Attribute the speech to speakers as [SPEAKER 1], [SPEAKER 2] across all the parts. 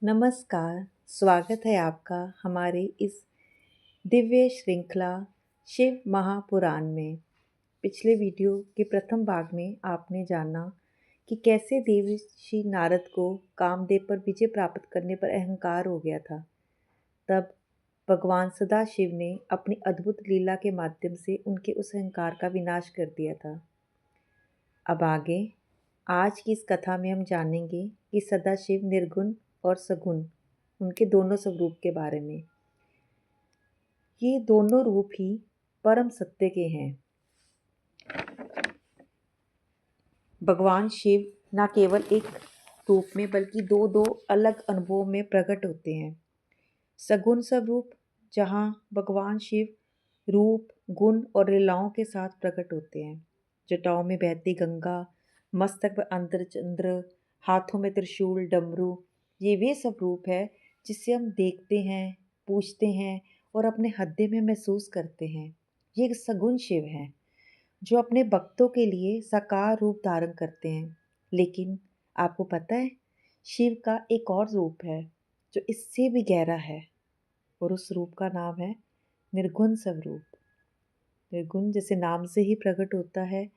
[SPEAKER 1] नमस्कार, स्वागत है आपका हमारे इस दिव्य श्रृंखला शिव महापुराण में। पिछले वीडियो के प्रथम भाग में आपने जाना कि कैसे देवर्षि नारद को कामदेव पर विजय प्राप्त करने पर अहंकार हो गया था। तब भगवान सदाशिव ने अपनी अद्भुत लीला के माध्यम से उनके उस अहंकार का विनाश कर दिया था। अब आगे आज की इस कथा में हम जानेंगे कि सदाशिव निर्गुण और सगुण उनके दोनों स्वरूप के बारे में। ये दोनों रूप ही परम सत्य के हैं। भगवान शिव न केवल एक रूप में बल्कि दो दो अलग अनुभवों में प्रकट होते हैं। सगुण स्वरूप जहाँ भगवान शिव रूप गुण और लीलाओं के साथ प्रकट होते हैं। जटाओं में बहती गंगा, मस्तक पर अंतरचंद्र, हाथों में त्रिशूल डमरू, ये वे सब रूप है जिसे हम देखते हैं, पूछते हैं और अपने हृदय में महसूस करते हैं। ये सगुण शिव हैं जो अपने भक्तों के लिए साकार रूप धारण करते हैं। लेकिन आपको पता है, शिव का एक और रूप है जो इससे भी गहरा है और उस रूप का नाम है निर्गुण स्वरूप। निर्गुण जैसे नाम से ही प्रकट होता है,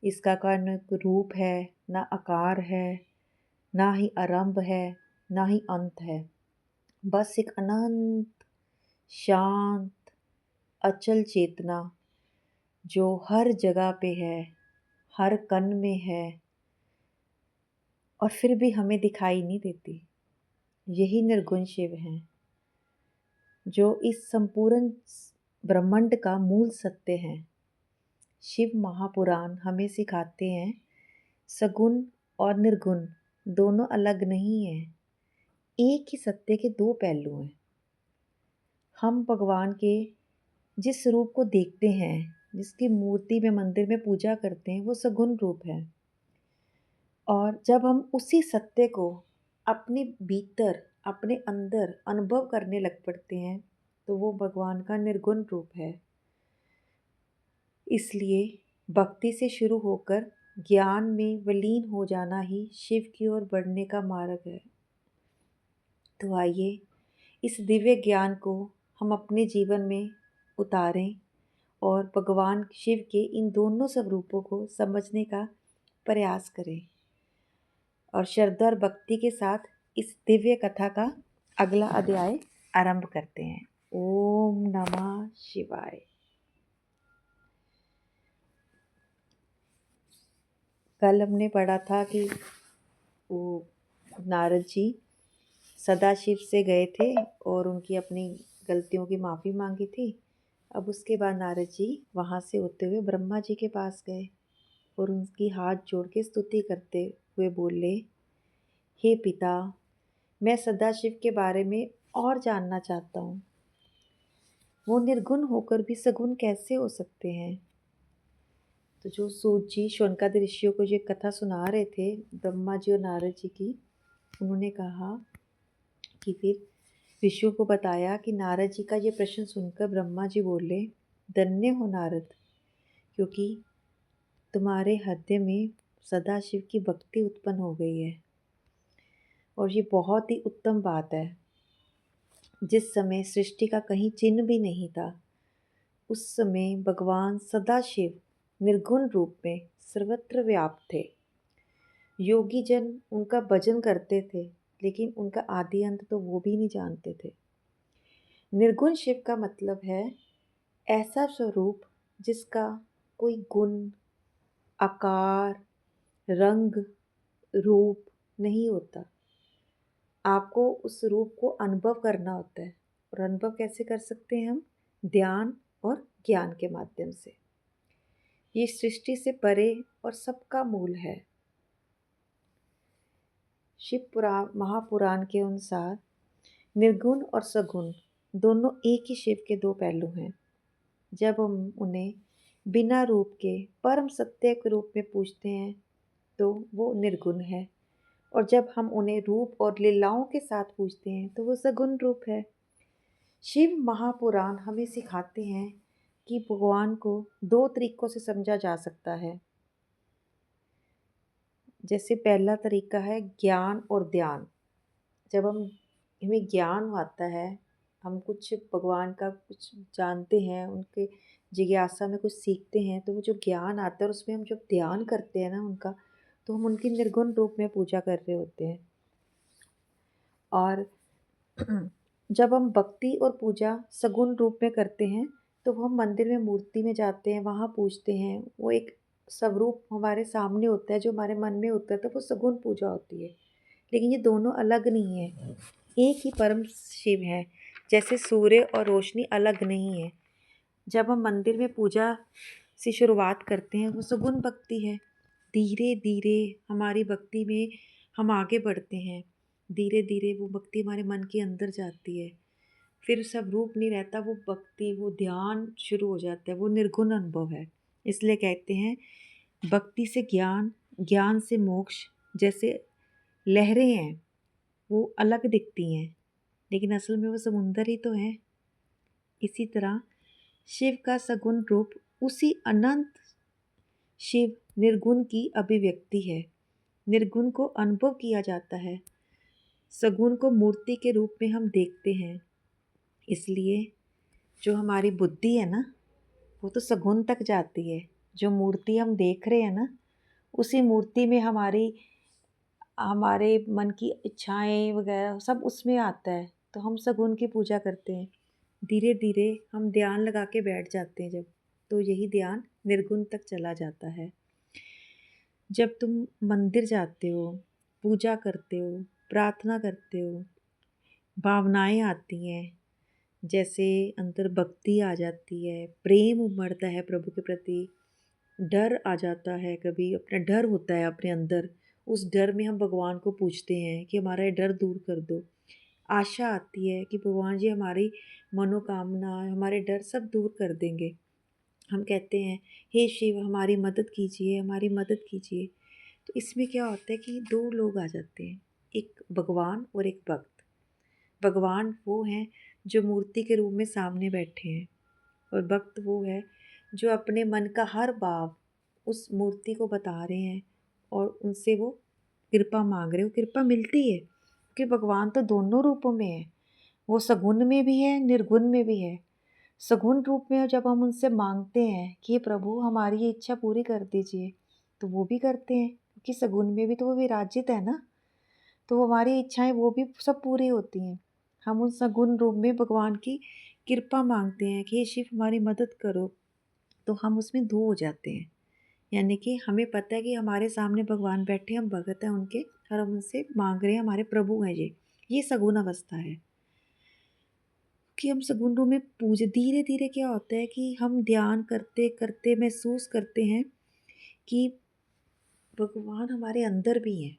[SPEAKER 1] इसका न रूप है, ना आकार है, ना ही आरंभ है, ना ही अंत है। बस एक अनंत शांत अचल चेतना जो हर जगह पे है, हर कण में है और फिर भी हमें दिखाई नहीं देती। यही निर्गुण शिव हैं जो इस संपूर्ण ब्रह्मांड का मूल सत्य है। शिव महापुराण हमें सिखाते हैं सगुण और निर्गुण दोनों अलग नहीं हैं, एक ही सत्य के दो पहलू हैं। हम भगवान के जिस रूप को देखते हैं, जिसकी मूर्ति में मंदिर में पूजा करते हैं, वो सगुण रूप है। और जब हम उसी सत्य को अपने भीतर, अपने अंदर अनुभव करने लग पड़ते हैं, तो वो भगवान का निर्गुण रूप है। इसलिए भक्ति से शुरू होकर ज्ञान में विलीन हो जाना ही शिव की ओर बढ़ने का मार्ग है। तो आइए इस दिव्य ज्ञान को हम अपने जीवन में उतारें और भगवान शिव के इन दोनों स्वरूपों को समझने का प्रयास करें और श्रद्धा और भक्ति के साथ इस दिव्य कथा का अगला अध्याय आरंभ करते हैं। ओम नमः शिवाय। कल हमने पढ़ा था कि वो नारद जी सदाशिव से गए थे और उनकी अपनी गलतियों की माफ़ी मांगी थी। अब उसके बाद नारद जी वहाँ से होते हुए ब्रह्मा जी के पास गए और उनकी हाथ जोड़ के स्तुति करते हुए बोले, हे पिता, मैं सदाशिव के बारे में और जानना चाहता हूँ। वो निर्गुण होकर भी सगुण कैसे हो सकते हैं? तो जो सूत जी शौनकादि ऋषियों को ये कथा सुना रहे थे ब्रह्मा जी और नारद जी की, उन्होंने कहा कि फिर ऋषियों को बताया कि नारद जी का ये प्रश्न सुनकर ब्रह्मा जी बोले, धन्य हो नारद, क्योंकि तुम्हारे हृदय में सदाशिव की भक्ति उत्पन्न हो गई है और ये बहुत ही उत्तम बात है। जिस समय सृष्टि का कहीं चिन्ह भी नहीं था, उस समय भगवान सदाशिव निर्गुण रूप में सर्वत्र व्याप्त थे। योगी जन उनका भजन करते थे, लेकिन उनका आदि अंत तो वो भी नहीं जानते थे। निर्गुण शिव का मतलब है ऐसा स्वरूप जिसका कोई गुण, आकार, रंग, रूप नहीं होता। आपको उस रूप को अनुभव करना होता है और अनुभव कैसे कर सकते हैं हम? ध्यान और ज्ञान के माध्यम से। ये सृष्टि से परे और सबका मूल है। महापुराण के अनुसार निर्गुण और सगुण दोनों एक ही शिव के दो पहलू हैं। जब हम उन्हें बिना रूप के परम सत्य के रूप में पूछते हैं तो वो निर्गुण है, और जब हम उन्हें रूप और लीलाओं के साथ पूछते हैं तो वो सगुण रूप है। शिव महापुराण हमें सिखाते हैं कि भगवान को दो तरीकों से समझा जा सकता है। जैसे पहला तरीका है ज्ञान और ध्यान। जब हम हमें ज्ञान आता है, हम कुछ भगवान का कुछ जानते हैं, उनके जिज्ञासा में कुछ सीखते हैं, तो वो जो ज्ञान आता है और उसमें हम जब ध्यान करते हैं ना उनका, तो हम उनकी निर्गुण रूप में पूजा कर रहे होते हैं। और जब हम भक्ति और पूजा सगुण रूप में करते हैं, तो वो हम मंदिर में मूर्ति में जाते हैं, वहाँ पूजते हैं, वो एक स्वरूप हमारे सामने होता है जो हमारे मन में होता है, तो वो सगुण पूजा होती है। लेकिन ये दोनों अलग नहीं है, एक ही परम शिव है। जैसे सूर्य और रोशनी अलग नहीं है। जब हम मंदिर में पूजा से शुरुआत करते हैं, वो सगुण भक्ति है। धीरे धीरे हमारी भक्ति में हम आगे बढ़ते हैं, धीरे धीरे वो भक्ति हमारे मन के अंदर जाती है। फिर सब रूप नहीं रहता, वो भक्ति, वो ध्यान शुरू हो जाता है, वो निर्गुण अनुभव है। इसलिए कहते हैं भक्ति से ज्ञान, ज्ञान से मोक्ष। जैसे लहरें हैं, वो अलग दिखती हैं, लेकिन असल में वो समुंदर ही तो है। इसी तरह शिव का सगुण रूप उसी अनंत शिव निर्गुण की अभिव्यक्ति है। निर्गुण को अनुभव किया जाता है, सगुण को मूर्ति के रूप में हम देखते हैं। इसलिए जो हमारी बुद्धि है ना, वो तो सगुण तक जाती है। जो मूर्ति हम देख रहे हैं ना, उसी मूर्ति में हमारे मन की इच्छाएं वगैरह सब उसमें आता है, तो हम सगुण की पूजा करते हैं। धीरे धीरे हम ध्यान लगा के बैठ जाते हैं जब, तो यही ध्यान निर्गुण तक चला जाता है। जब तुम मंदिर जाते हो, पूजा करते हो, प्रार्थना करते हो, भावनाएं आती हैं, जैसे अंदर भक्ति आ जाती है, प्रेम उमड़ता है प्रभु के प्रति, डर आ जाता है, कभी अपना डर होता है अपने अंदर, उस डर में हम भगवान को पूछते हैं कि हमारा ये डर दूर कर दो। आशा आती है कि भगवान जी हमारी मनोकामना, हमारे डर सब दूर कर देंगे। हम कहते हैं हे शिव हमारी मदद कीजिए, हमारी मदद कीजिए। तो इसमें क्या होता है कि दो लोग आ जाते हैं, एक भगवान और एक भक्त। भगवान वो हैं जो मूर्ति के रूप में सामने बैठे हैं, और भक्त वो है जो अपने मन का हर भाव उस मूर्ति को बता रहे हैं और उनसे वो कृपा मांग रहे हो। कृपा मिलती है क्योंकि भगवान तो दोनों रूपों में है, वो सगुण में भी है, निर्गुण में भी है। सगुण रूप में जब हम उनसे मांगते हैं कि प्रभु हमारी ये इच्छा पूरी कर दीजिए, तो वो भी करते हैं क्योंकि सगुण में भी तो वो विराजित है ना, तो हमारी इच्छाएं वो भी सब पूरी होती हैं। हम उन सगुण रूप में भगवान की कृपा मांगते हैं कि हे शिव हमारी मदद करो, तो हम उसमें धो हो जाते हैं। यानी कि हमें पता है कि हमारे सामने भगवान बैठे, हम भगत हैं उनके, और हम उनसे मांग रहे हैं, हमारे प्रभु हैं ये सगुण अवस्था है। कि हम सगुण रूप में धीरे धीरे क्या होता है कि हम ध्यान करते करते महसूस करते हैं कि भगवान हमारे अंदर भी हैं।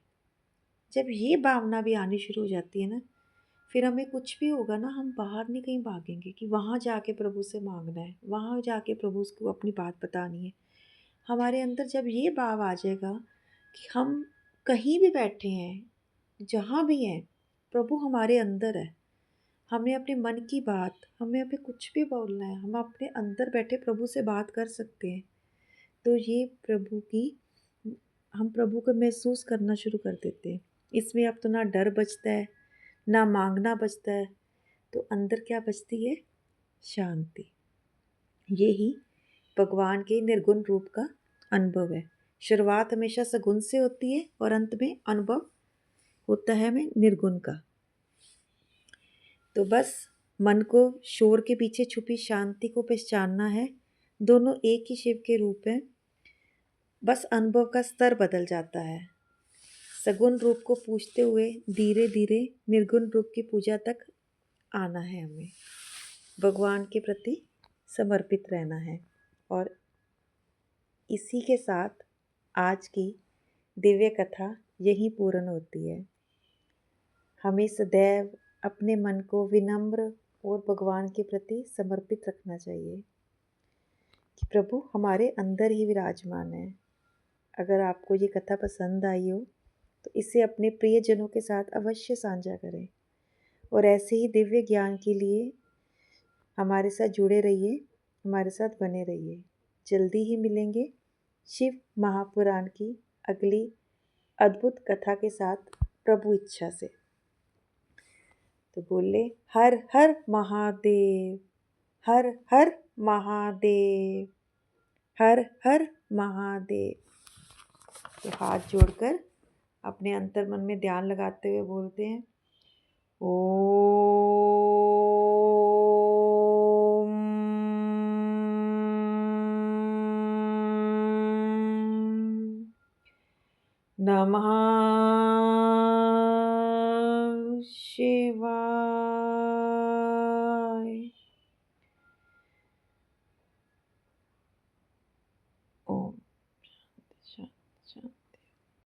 [SPEAKER 1] जब ये भावना भी आनी शुरू हो जाती है ना, फिर हमें कुछ भी होगा ना, हम बाहर नहीं कहीं भागेंगे कि वहाँ जाके प्रभु से मांगना है, वहाँ जाके प्रभु को अपनी बात बतानी है। हमारे अंदर जब ये भाव आ जाएगा कि हम कहीं भी बैठे हैं, जहाँ भी हैं, प्रभु हमारे अंदर है, हमें अपने मन की बात, हमें अभी कुछ भी बोलना है, हम अपने अंदर बैठे प्रभु से बात कर सकते हैं। तो ये हम प्रभु को महसूस करना शुरू कर देते हैं। इसमें अब तो ना डर बचता है, ना मांगना बचता है, तो अंदर क्या बचती है? शांति। ये ही भगवान के निर्गुण रूप का अनुभव है। शुरुआत हमेशा सगुण से होती है और अंत में अनुभव होता है हमें निर्गुण का। तो बस मन को शोर के पीछे छुपी शांति को पहचानना है। दोनों एक ही शिव के रूप हैं, बस अनुभव का स्तर बदल जाता है। सगुण रूप को पूजते हुए धीरे धीरे निर्गुण रूप की पूजा तक आना है। हमें भगवान के प्रति समर्पित रहना है। और इसी के साथ आज की दिव्य कथा यही पूर्ण होती है। हमें सदैव अपने मन को विनम्र और भगवान के प्रति समर्पित रखना चाहिए कि प्रभु हमारे अंदर ही विराजमान है। अगर आपको ये कथा पसंद आई हो तो इसे अपने प्रियजनों के साथ अवश्य साझा करें, और ऐसे ही दिव्य ज्ञान के लिए हमारे साथ जुड़े रहिए, हमारे साथ बने रहिए। जल्दी ही मिलेंगे शिव महापुराण की अगली अद्भुत कथा के साथ, प्रभु इच्छा से। तो बोले हर हर महादेव, हर हर महादेव, हर हर महादेव। तो हाथ जोड़कर अपने अंतर्मन में ध्यान लगाते हुए बोलते हैं ओम नमः शिवाय।